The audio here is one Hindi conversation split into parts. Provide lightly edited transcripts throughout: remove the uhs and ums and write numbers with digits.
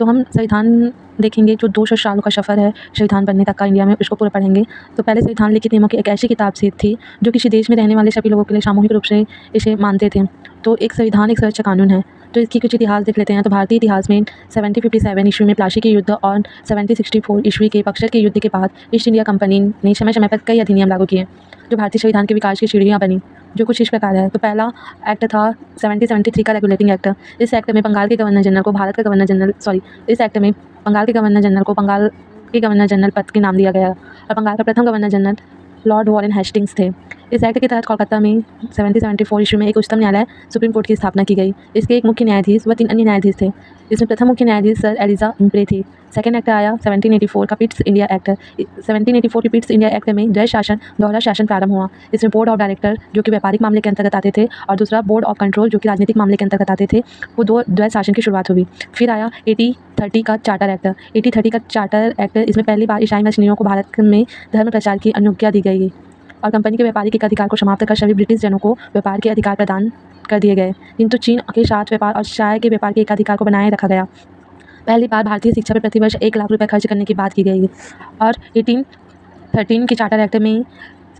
तो हम संविधान देखेंगे, जो 200 सालों का सफ़र है संविधान बनने तक का इंडिया में, उसको पूरा पढ़ेंगे। तो पहले संविधान लिखित नियमों की एक ऐसी किताब से थी जो किसी देश में रहने वाले सभी लोगों के लिए सामूहिक रूप से इसे मानते थे। तो एक संविधान एक सर्वोच्च कानून है। तो इसकी कुछ इतिहास देख लेते हैं। तो भारतीय इतिहास में 1757 ईस्वी में प्लासी के युद्ध और 1764 ईस्वी के बक्सर के युद्ध के बाद ईस्ट इंडिया कंपनी ने समय समय पर कई अधिनियम लागू किए, जो भारतीय संविधान के विकास की सीढ़ियाँ बनी, जो कुछ इस प्रकार है। तो पहला एक्ट था 1773 का रेगुलेटिंग एक्ट। इस एक्ट में बंगाल के गवर्नर जनरल को भारत का गवर्नर जनरल इस एक्ट में बंगाल के गवर्नर जनरल को बंगाल के गवर्नर जनरल पद के नाम दिया गया और बंगाल का प्रथम governor general Lord Warren Hastings थे। इस एक्ट के तहत कोलकाता में 1774 ईस्वी में एक उच्चतम न्यायालय सुप्रीम कोर्ट की स्थापना की गई। इसके एक मुख्य न्यायाधीश व 3 अन्य न्यायाधीश थे। इसमें प्रथम मुख्य न्यायाधीश सर एलिजा इम्प्रे थी। सेकेंड एक्ट आया 1784 का पिट्स इंडिया एक्ट। 1784 के पिट्स इंडिया एक्ट में द्वैध शासन दोहरा शासन प्रारंभ हुआ। इसमें बोर्ड ऑफ डायरेक्टर जो कि व्यापारिक मामले के अंतर्गत आते थे और दूसरा बोर्ड ऑफ कंट्रोल जो कि राजनीतिक मामले के अंतर्गत आते थे, वो दो द्वैध शासन की शुरुआत हुई। फिर आया 1830 का चार्टर एक्ट। 1830 का चार्टर एक्ट, इसमें पहली बार ईसाई मिशनरियों को भारत में धर्म प्रचार की अनुज्ञा दी गई और कंपनी के व्यापारिक अधिकार को समाप्त कर सभी ब्रिटिश जनों को व्यापार के अधिकार प्रदान कर दिए गए, किंतु चीन के साथ व्यापार और चाय के व्यापार के एकाधिकार को बनाए रखा गया। पहली बार भारतीय शिक्षा पर प्रतिवर्ष 1 लाख रुपए खर्च करने की बात की गई और 1813 के चार्टर एक्ट में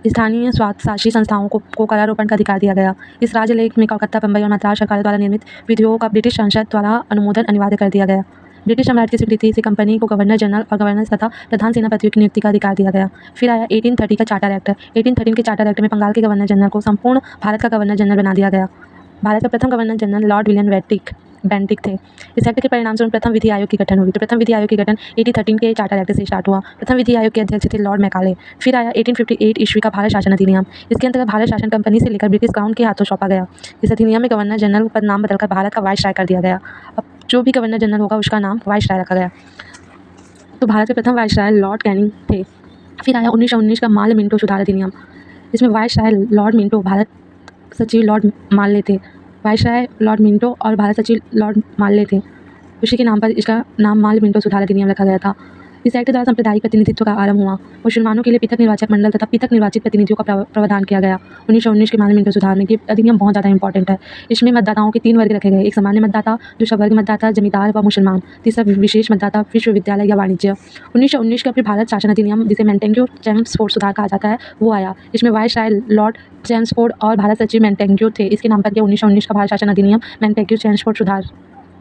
स्थानीय स्वायत्तशासी संस्थाओं को करारोपण का अधिकार दिया गया। इस राज्य लेख में कोलकाता, बम्बई और मद्रास सरकार द्वारा निर्मित विधियों का ब्रिटिश संसद द्वारा अनुमोदन अनिवार्य कर दिया गया। ब्रिटिश सम्राट की स्वीकृति से कंपनी को गवर्नर जनरल और गवर्नर तथा प्रधान सेनापतियों की नियुक्ति का अधिकार दिया गया। फिर आया 1830 का चार्टर एक्ट। 1813 के चार्टर एक्ट में बंगाल के गवर्नर जनरल को संपूर्ण भारत का गवर्नर जनरल बना दिया गया। भारत का प्रथम governor general Lord William Bentinck थे। इस एक्ट के परिणामस्वरूप प्रथम विधि आयोग की गठन हुई। तो प्रथम विधि आयोग की गठन 1813 के चार्टर एक्ट से स्टार्ट हुआ। प्रथम विधि आयोग के अध्यक्ष थे लॉर्ड मैकाले। फिर आया 1858 ईस्वी का भारत शासन अधिनियम। इसके अंतर्गत भारत शासन कंपनी से लेकर ब्रिटिश क्राउन के हाथों सौंपा गया। इस अधिनियम में गवर्नर जनरल पद नाम बदलकर भारत का वाइसराय कर दिया गया। अब जो भी गवर्नर जनरल होगा उसका नाम वाइसराय रखा गया। तो भारत के प्रथम वाइसराय लॉर्ड कैनिंग थे। फिर आया 1919 का माल मिंटो सुधार अधिनियम। इसमें वाइसराय लॉर्ड मिंटो, भारत सचिव लॉर्ड माल्ले थे। वाइसराय लॉर्ड मिंटो और भारत सचिव लॉर्ड माल्ले थे। उसी के नाम पर इसका नाम माल मिंटो सुधार अधिनियम रखा गया था। इस एक्ट द्वारा सांप्रदायिक प्रतिनिधित्व का आरंभ हुआ। मुसलमानों के लिए पृथक निर्वाचक मंडल तथा पृथक निर्वाचित प्रतिनिधियों का प्रावधान किया गया 1919 के माल मिंटो सुधार में। ये अधिनियम बहुत ज़्यादा इंपॉर्टेंट है। इसमें मतदाताओं के 3 वर्ग रखे गए, एक सामान्य मतदाता, दूसरा वर्ग मतदाता जमींदार व मुसलमान, तीसरा विशेष मतदाता विश्वविद्यालय या वाणिज्य। 1919 का फिर भारत शासन अधिनियम, जिसे मेंटेग्यू चेम्सफोर्ड सुधार कहा जाता है, वो आया। इसमें वाइसराय लॉर्ड चेम्सफोर्ड और भारत सचिव मेंटेग्यू थे। इसके नाम पर 1919 का भारत शासन अधिनियम मेंटेग्यू चेम्सफोर्ड सुधार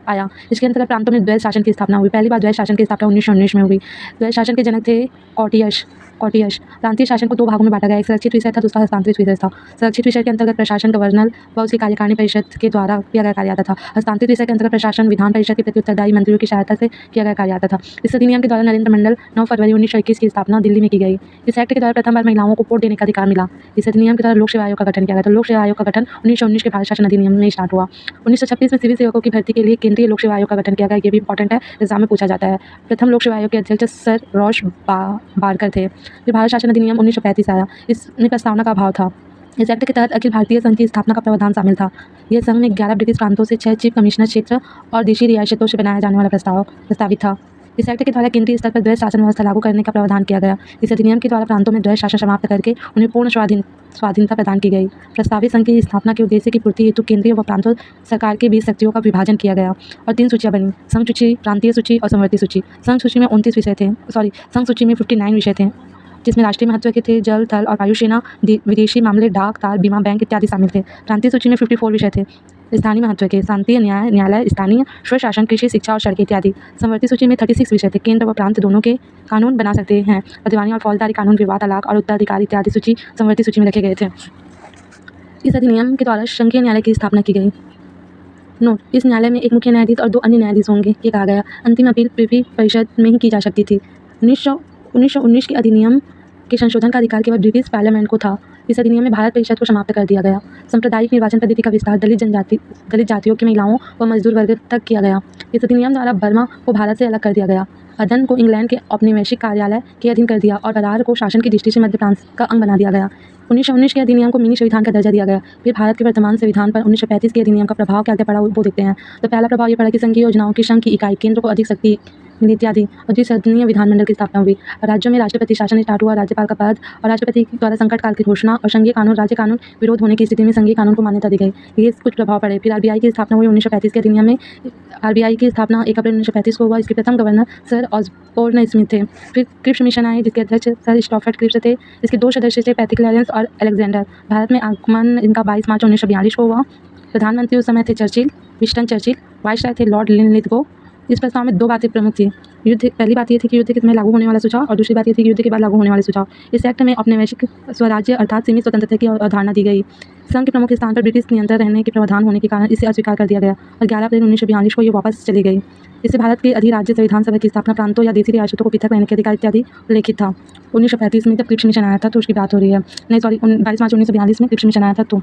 आया। इसके अंतर्गत प्रांतों में द्वैध शासन की स्थापना हुई। पहली बार द्वैध शासन की स्थापना 1919 में हुई। द्वैध शासन के जनक थे कॉटियश। प्रांतीय शासन को 2 भागों में बांटा गया, एक संरक्षित विषय था, दूसरा हस्तांतरित विषय था। संरक्षित विषय के अंतर्गत प्रशासन गवर्नर व उसकी कार्यकारिणी परिषद के द्वारा किया गया कार्य आता था। हस्तांतरित विषय के अंतर्गत प्रशासन विधान परिषद के प्रति उत्तरदायी मंत्रियों की सहायता से किया गया कार्य आता था। इस अधिनियम के द्वारा नरेंद्र मंडल 9 फरवरी 1921 की स्थापना दिल्ली में की गई। इस एक्ट के द्वारा प्रथम बार महिलाओं को वोट देने का अधिकार मिला। इस अधिनियम के द्वारा लोक सेवा आयोग का गठन किया गया। तो लोक सेवा आयोग का गठन 1919 के भारत शासन अधिनियम में स्टार्ट हुआ। 1926 में सिविल सेवकों की भर्ती के लिए केंद्रीय लोक सेवा आयोग का गठन किया गया। ये भी इंपॉर्टेंट है, एग्जाम में पूछा जाता है। प्रथम लोक सेवा आयोग के अध्यक्ष सर रॉश बारकर थे। फिर भारत शासन अधिनियम 1935 आया। इसमें प्रस्तावना का अभाव था। इस एक्ट के तहत अखिल भारतीय संघ की स्थापना का प्रावधान शामिल था। यह संघ में 11 ब्रिटिश प्रांतों से 6 चीफ कमिश्नर क्षेत्र और देशी रियासतों से बनाया जाने वाला प्रस्तावित था। इस एक्ट के द्वारा केंद्रीय स्तर पर द्वैध शासन व्यवस्था लागू करने का प्रावधान किया गया। इस अधिनियम के द्वारा प्रांतों में द्वैध शासन समाप्त करके उन्हें पूर्ण स्वाधीनता प्रदान की गई। प्रस्तावित संघ की स्थापना के उद्देश्य की पूर्ति हेतु केंद्रीय व प्रांतों सरकार के बीच शक्तियों का विभाजन किया गया और 3 सूचियाँ बनी, संघ सूची, प्रांतीय सूची और समवर्ती सूची। संघ सूची में 29 विषय थे, संघ सूची में 59 विषय थे, जिसमें राष्ट्रीय महत्व के थे जल, थल और वायुसेना, विदेशी मामले, डाक, तार, बीमा, बैंक इत्यादि शामिल थे। प्रांतीय सूची में 54 विषय थे, स्थानीय महत्व के, शांति, न्यायालय, स्थानीय स्वशासन, कृषि, शिक्षा और सड़कें इत्यादि। समवर्ती सूची में 36 विषय थे, केंद्र व प्रांत दोनों के कानून बना सकते हैं, प्रतिवादी और फौजदारी कानून, विवाद, तलाक और उत्तराधिकारी इत्यादि सूची समवर्ती सूची में रखे गए थे। इस अधिनियम के द्वारा संघीय न्यायालय की स्थापना की गई। नोट, इस न्यायालय में एक मुख्य न्यायाधीश और 2 अन्य न्यायाधीश होंगे, ये कहा गया। अंतिम अपील प्रिवी परिषद में ही की जा सकती थी। 1919 के अधिनियम के संशोधन का अधिकार केवल ब्रिटिश पार्लियामेंट को था। इस अधिनियम में भारत परिषद को समाप्त कर दिया गया। सांप्रदायिक निर्वाचन पद्धति का विस्तार दलित जातियों की महिलाओं व मजदूर वर्ग तक किया गया। इस अधिनियम द्वारा बर्मा को भारत से अलग कर दिया गया। अदन को इंग्लैंड के औपनिवेशिक कार्यालय के अधीन कर दिया और बरार को शासन की दृष्टि से मध्य प्रांत का अंग बना दिया गया। 1919 के अधिनियम को मिनी संविधान का दर्जा दिया गया। फिर भारत के वर्तमान संविधान पर 1935 के अधिनियम का प्रभाव क्या क्या पड़ा वो देखते हैं। तो पहला प्रभाव ये पड़ा कि संघीय योजनाओं की संघ की इकाई केंद्र को अधिक शक्ति मिली इत्यादि। और द्विसदनीय विधानमंडल की स्थापना हुई। राज्यों में राष्ट्रपति शासन स्टार्ट हुआ, राज्यपाल का पद और राष्ट्रपति द्वारा संकट काल की घोषणा और संघीय कानून, राज्य कानून विरोध होने की स्थिति में संघीय कानून को मान्यता दी गई। ये कुछ प्रभाव पड़े। फिर आरबीआई की स्थापना हुई 1935 के अधिनियम में। आरबीआई की स्थापना 1 अप्रैल 1935 को हुआ। इसके प्रथम गवर्नर सर ऑसबोर्न स्मिथ थे। फिर क्रिप्स मिशन आए जिसके अध्यक्ष सर स्टॉफर्ड क्रिप्स थे। इसके 2 सदस्य थे, पैट्रिक लॉरेंस और अलेक्जेंडर। भारत में आगमन इनका 22 मार्च 1942 को हुआ। प्रधानमंत्री उस समय थे चर्चिल, विंस्टन चर्चिल। वाइसराय थे लॉर्ड लिनलिथगो। इस प्रस्ताव में 2 बातें प्रमुख थी। पहली बात ये थी कि युद्ध के समय लागू होने वाला सुझाव और दूसरी बात ये थी कि युद्ध के बाद लागू होने वाले सुझाव। इस एक्ट में औपनिवेशिक स्वराज्य अर्थात सीमित स्वतंत्रता की अवधारणा दी गई। संघ के प्रमुख स्थान पर ब्रिटिश नियंत्रण रहने के प्रावधान होने के कारण इसे अस्वीकार कर दिया गया और 11 अप्रैल 1942 को ये वापस चली गई। इससे भारत के अधिराज्य संविधान सभा की स्थापना, प्रांतों या देशी रियासतों को पृथक रहने के अधिकार इत्यादि उल्लेखित था। 1935 में जब क्रिप्स मिशन आया था तो उसकी बात हो रही है। नहीं सॉरी, 22 मार्च 1942 में क्रिप्स मिशन आया था। तो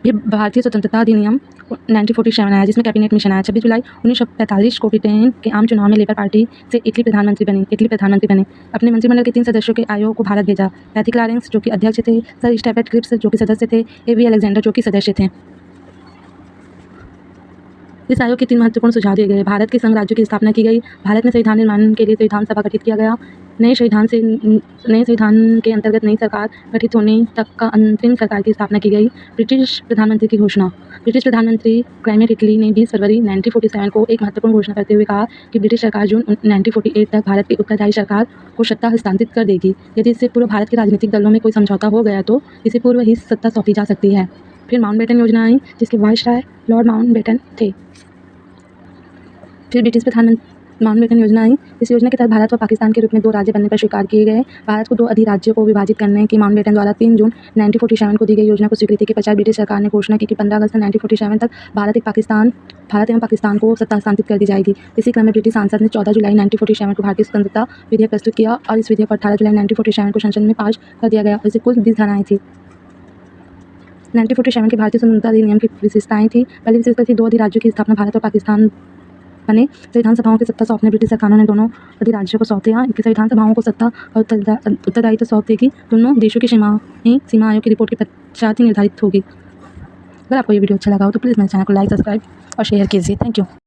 फिर भारतीय स्वतंत्रता अधिनियम 1947 आया जिसमें कैबिनेट मिशन आया। 26 जुलाई 1945 को ब्रिटेन के आम चुनाव में लेबर पार्टी से इटली प्रधानमंत्री बने। अपने मंत्रिमंडल के 3 सदस्यों के आयोग को भारत भेजा। पैट्रिक लॉरेंस जो कि अध्यक्ष थे, सर स्टॉफर्ड क्रिप्स जो कि सदस्य थे, एवी अलेक्जेंडर जो कि सदस्य थे। इस आयोग के 3 महत्वपूर्ण सुझाव दिए गए। भारत के संघ राज्यों की स्थापना की गई। भारत में संविधान निर्माण के लिए संविधान सभा गठित किया गया। नए संविधान के अंतर्गत नई सरकार गठित होने तक का अंतरिम सरकार की स्थापना की गई। ब्रिटिश प्रधानमंत्री की घोषणा। ब्रिटिश प्रधानमंत्री क्लेमेंट इटली ने 20 फरवरी 1947 को एक महत्वपूर्ण घोषणा करते हुए कहा कि ब्रिटिश सरकार जून 1948 तक भारत की उत्तरदायी सरकार को सत्ता हस्तांतरित कर देगी। यदि इससे पूर्व भारत के राजनीतिक दलों में कोई समझौता हो गया तो इसे पूर्व ही सत्ता सौंपी जा सकती है। फिर माउंटबेटन योजना आई जिसके वाइसराय लॉर्ड माउंटबेटन थे। फिर ब्रिटिश प्रधानमंत्री माउंटबेटन योजना आई। इस योजना के तहत भारत व पाकिस्तान के रूप में 2 राज्य बनने पर स्वीकार किए गए। भारत को 2 अधिराज्यों को विभाजित करने की माउंटबेटन द्वारा 3 जून 1947 को दी गई योजना को स्वीकृति के पश्चात ब्रिटिश सरकार ने घोषणा की कि 15 अगस्त 1947 तक भारत एवं पाकिस्तान को सत्ता हस्तांतरित कर दी जाएगी। इसी क्रम में ब्रिटिश संसद ने 14 जुलाई 1947 को भारतीय स्वतंत्रता विधेयक प्रस्तुत किया और इस विधेयक को 18 जुलाई 1947 को संसद में पास कर दिया गया। इससे कुल 20 धाराएं थी। 1947 के भारतीय स्वतंत्रता अधिनियम की विशेषताएं थी। पहली विशेषता थी 2 अधिराज्यों की स्थापना। भारत और पाकिस्तान बने। संविधान सभाओं की सत्ता सौंपने ब्रिटिश सरकारों ने दोनों अधिराज्यों को सौंप दिया। इनकी संविधान सभाओं को सत्ता और उत्तरदायित्व सौंप देगी। दोनों देशों की सीमा आयोग की रिपोर्ट के पश्चात ही निर्धारित होगी। अगर आपको ये वीडियो अच्छा लगा हो तो प्लीज़ मेरे चैनल को लाइक, सब्सक्राइब और शेयर कीजिए। Thank you.